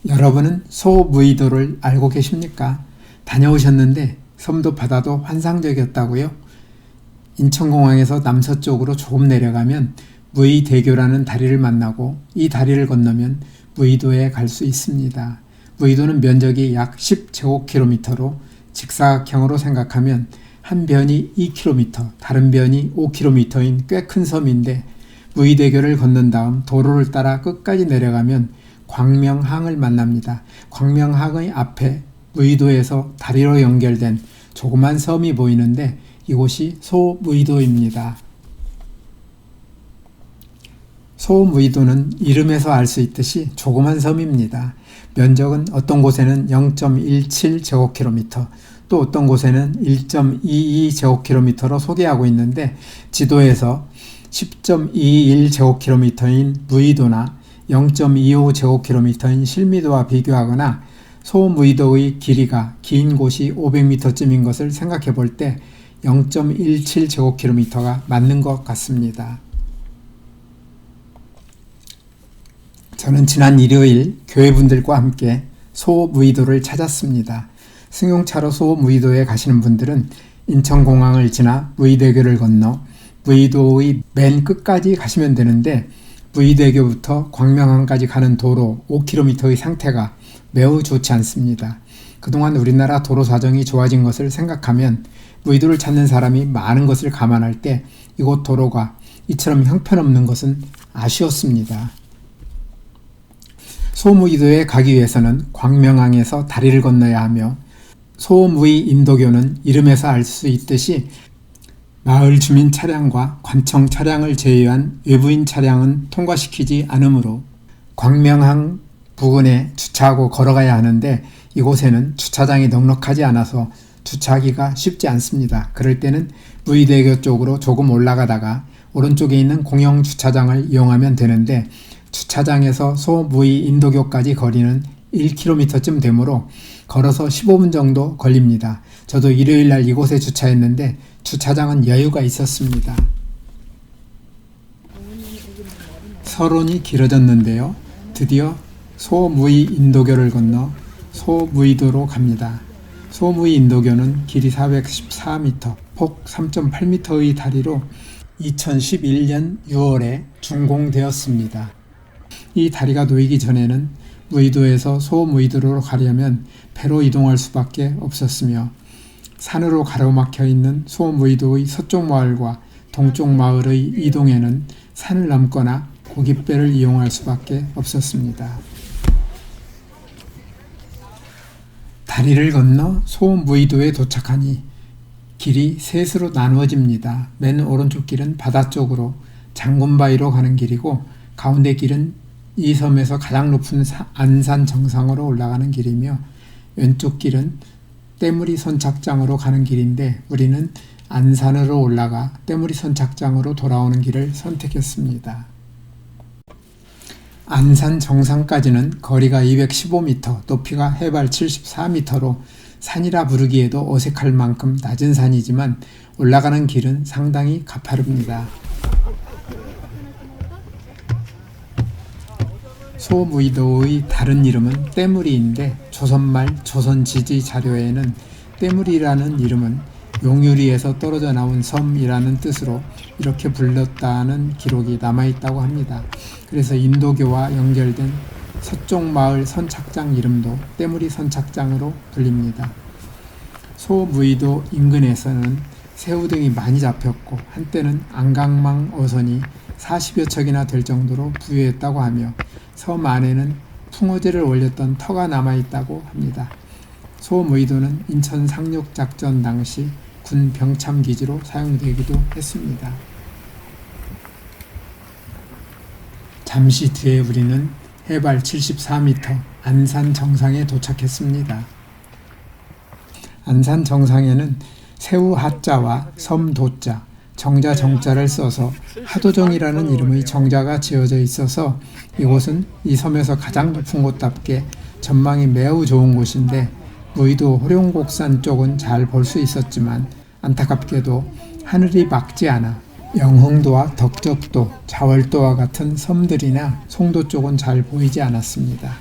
여러분은 소무이도를 알고 계십니까? 다녀오셨는데 섬도 바다도 환상적이었다고요? 인천공항에서 남서쪽으로 조금 내려가면 무의대교라는 다리를 만나고 이 다리를 건너면 무의도에 갈 수 있습니다. 무의도는 면적이 약 10제곱킬로미터로 직사각형으로 생각하면 한 변이 2km, 다른 변이 5km인 꽤 큰 섬인데 무의대교를 건넌 다음 도로를 따라 끝까지 내려가면 광명항을 만납니다. 광명항의 앞에 무의도에서 다리로 연결된 조그만 섬이 보이는데 이곳이 소무의도입니다. 소무의도는 이름에서 알 수 있듯이 조그만 섬입니다. 면적은 어떤 곳에는 0.17제곱킬로미터, 또 어떤 곳에는 1.22제곱킬로미터로 소개하고 있는데 지도에서 10.21제곱킬로미터인 무의도나 0.25제곱킬로미터인 실미도와 비교하거나 소무의도의 길이가 긴 곳이 500m쯤인 것을 생각해 볼 때 0.17제곱킬로미터가 맞는 것 같습니다. 저는 지난 일요일 교회분들과 함께 소무의도를 찾았습니다. 승용차로 소무의도에 가시는 분들은 인천공항을 지나 무의대교를 건너 무의도의 맨 끝까지 가시면 되는데 무의대교부터 광명항까지 가는 도로 5km의 상태가 매우 좋지 않습니다. 그동안 우리나라 도로 사정이 좋아진 것을 생각하면 무의도를 찾는 사람이 많은 것을 감안할 때 이곳 도로가 이처럼 형편없는 것은 아쉬웠습니다. 소무의도에 가기 위해서는 광명항에서 다리를 건너야 하며 소무의 인도교는 이름에서 알 수 있듯이 마을 주민 차량과 관청 차량을 제외한 외부인 차량은 통과시키지 않으므로 광명항 부근에 주차하고 걸어가야 하는데 이곳에는 주차장이 넉넉하지 않아서 주차하기가 쉽지 않습니다. 그럴 때는 무의대교 쪽으로 조금 올라가다가 오른쪽에 있는 공영 주차장을 이용하면 되는데 주차장에서 소무의 인도교까지 거리는 1km쯤 되므로 걸어서 15분 정도 걸립니다. 저도 일요일날 이곳에 주차했는데 주차장은 여유가 있었습니다. 서론이 길어졌는데요. 드디어 소무의 인도교를 건너 소무의도로 갑니다. 소무의 인도교는 길이 414m, 폭 3.8m의 다리로 2011년 6월에 준공되었습니다. 이 다리가 놓이기 전에는 무의도에서 소무의도로 가려면 배로 이동할 수밖에 없었으며 산으로 가로막혀 있는 소무의도의 서쪽 마을과 동쪽 마을의 이동에는 산을 넘거나 고깃배를 이용할 수밖에 없었습니다. 다리를 건너 소무의도에 도착하니 길이 셋으로 나누어집니다. 맨 오른쪽 길은 바다 쪽으로 장군바위로 가는 길이고 가운데 길은 이 섬에서 가장 높은 안산 정상으로 올라가는 길이며 왼쪽 길은 때무리 선착장으로 가는 길인데 우리는 안산으로 올라가 때무리 선착장으로 돌아오는 길을 선택했습니다. 안산 정상까지는 거리가 215m, 높이가 해발 74m로 산이라 부르기에도 어색할 만큼 낮은 산이지만 올라가는 길은 상당히 가파릅니다. 소무의도의 다른 이름은 때무리인데 조선말 조선지지 자료에는 때무리라는 이름은 용유리에서 떨어져 나온 섬이라는 뜻으로 이렇게 불렀다는 기록이 남아있다고 합니다. 그래서 인도교와 연결된 서쪽 마을 선착장 이름도 때무리 선착장으로 불립니다. 소무의도 인근에서는 새우 등이 많이 잡혔고 한때는 안강망 어선이 40여 척이나 될 정도로 부유했다고 하며 섬 안에는 풍어제를 올렸던 터가 남아있다고 합니다. 소무의도는 인천 상륙작전 당시 군 병참기지로 사용되기도 했습니다. 잠시 뒤에 우리는 해발 74m 안산 정상에 도착했습니다. 안산 정상에는 새우 하자와 섬 도자, 정자 정자를 써서 하도정이라는 이름의 정자가 지어져 있어서 이곳은 이 섬에서 가장 높은 곳답게 전망이 매우 좋은 곳인데 무의도 호룡곡산 쪽은 잘 볼 수 있었지만 안타깝게도 하늘이 맑지 않아 영흥도와 덕적도, 자월도와 같은 섬들이나 송도 쪽은 잘 보이지 않았습니다.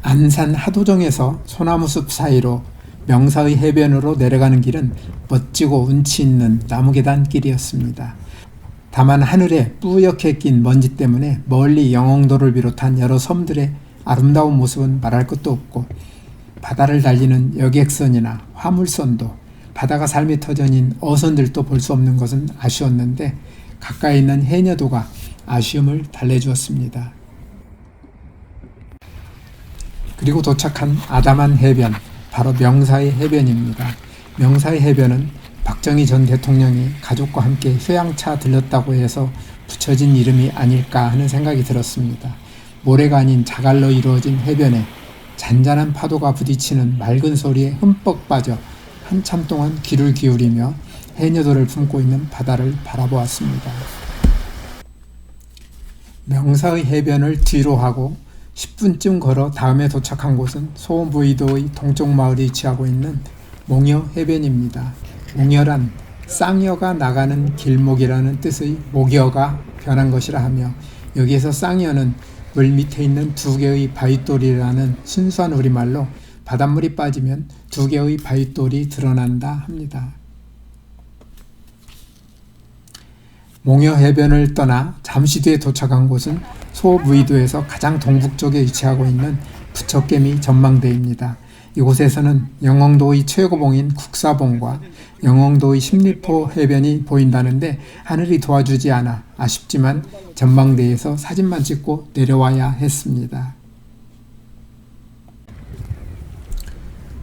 안산 하도정에서 소나무숲 사이로 명사의 해변으로 내려가는 길은 멋지고 운치 있는 나무계단길이었습니다. 다만 하늘에 뿌옇게 낀 먼지 때문에 멀리 영흥도를 비롯한 여러 섬들의 아름다운 모습은 말할 것도 없고, 바다를 달리는 여객선이나 화물선도, 바다가 삶의 터전인 어선들도 볼 수 없는 것은 아쉬웠는데, 가까이 있는 해녀도가 아쉬움을 달래주었습니다. 그리고 도착한 아담한 해변, 바로 명사의 해변입니다. 명사의 해변은 박정희 전 대통령이 가족과 함께 휴양차 들렸다고 해서 붙여진 이름이 아닐까 하는 생각이 들었습니다. 모래가 아닌 자갈로 이루어진 해변에 잔잔한 파도가 부딪히는 맑은 소리에 흠뻑 빠져 한참 동안 귀를 기울이며 해녀도를 품고 있는 바다를 바라보았습니다. 명사의 해변을 뒤로 하고 10분쯤 걸어 다음에 도착한 곳은 소무이도의 동쪽 마을에 위치하고 있는 몽여 해변입니다. 몽여란 쌍여가 나가는 길목이라는 뜻의 목여가 변한 것이라 하며, 여기에서 쌍여는 물 밑에 있는 두 개의 바윗돌이라는 순수한 우리말로 바닷물이 빠지면 두 개의 바윗돌이 드러난다 합니다. 몽여 해변을 떠나 잠시 뒤에 도착한 곳은 소무이도에서 가장 동북쪽에 위치하고 있는 부처개미 전망대입니다. 이곳에서는 영흥도의 최고봉인 국사봉과 영흥도의 십리포 해변이 보인다는데 하늘이 도와주지 않아 아쉽지만 전망대에서 사진만 찍고 내려와야 했습니다.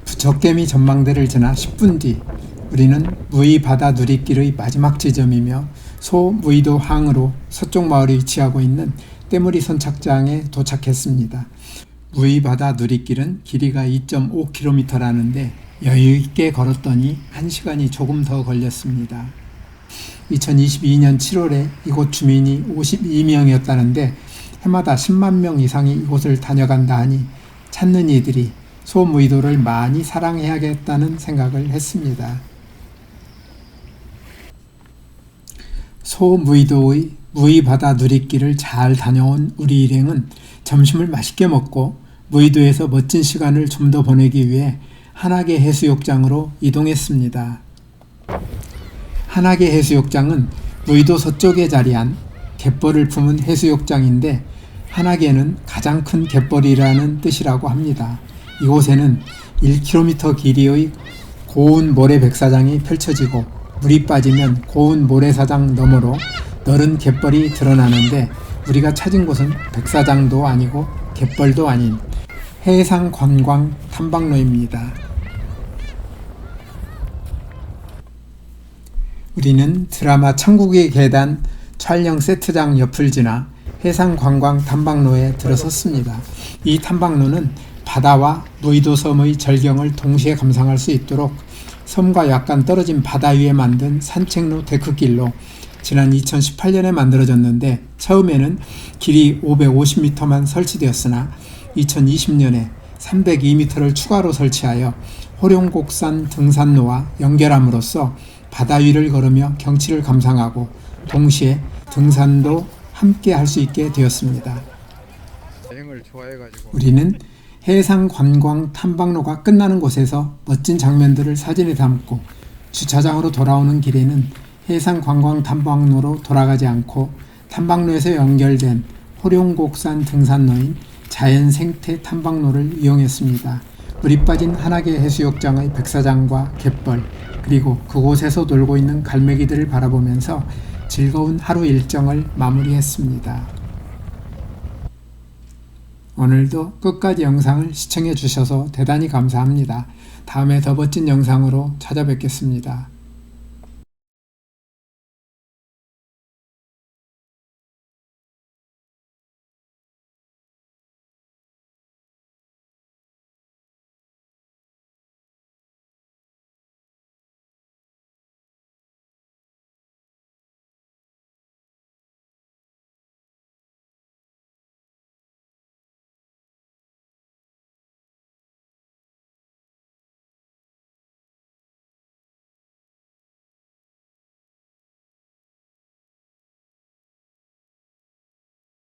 부처개미 전망대를 지나 10분 뒤 우리는 무의바다 누리길의 마지막 지점이며 소무이도 항으로 서쪽 마을에 위치하고 있는 때무리 선착장에 도착했습니다. 무의바다 누리길은 길이가 2.5km라는데 여유있게 걸었더니 1시간이 조금 더 걸렸습니다. 2022년 7월에 이곳 주민이 52명이었다는데 해마다 10만 명 이상이 이곳을 다녀간다 하니 찾는 이들이 소무이도를 많이 사랑해야겠다는 생각을 했습니다. 소무이도의 무의바다 누리길을 잘 다녀온 우리 일행은 점심을 맛있게 먹고 무의도에서 멋진 시간을 좀 더 보내기 위해 한하계 해수욕장으로 이동했습니다. 한하계 해수욕장은 무의도 서쪽에 자리한 갯벌을 품은 해수욕장인데, 한하계는 가장 큰 갯벌이라는 뜻이라고 합니다. 이곳에는 1km 길이의 고운 모래 백사장이 펼쳐지고 물이 빠지면 고운 모래사장 너머로 넓은 갯벌이 드러나는데, 우리가 찾은 곳은 백사장도 아니고 갯벌도 아닌 해상관광 탐방로입니다. 우리는 드라마 천국의 계단 촬영 세트장 옆을 지나 해상관광 탐방로에 들어섰습니다. 이 탐방로는 바다와 무의도 섬의 절경을 동시에 감상할 수 있도록 섬과 약간 떨어진 바다 위에 만든 산책로 데크길로 지난 2018년에 만들어졌는데, 처음에는 길이 550m만 설치되었으나 2020년에 302m를 추가로 설치하여 호룡곡산 등산로와 연결함으로써 바다 위를 걸으며 경치를 감상하고 동시에 등산도 함께 할 수 있게 되었습니다. 우리는 해상관광 탐방로가 끝나는 곳에서 멋진 장면들을 사진에 담고 주차장으로 돌아오는 길에는 해상관광 탐방로로 돌아가지 않고 탐방로에서 연결된 호룡곡산 등산로인 자연생태 탐방로를 이용했습니다. 물이 빠진 한하계 해수욕장의 백사장과 갯벌, 그리고 그곳에서 놀고 있는 갈매기들을 바라보면서 즐거운 하루 일정을 마무리했습니다. 오늘도 끝까지 영상을 시청해 주셔서 대단히 감사합니다. 다음에 더 멋진 영상으로 찾아뵙겠습니다.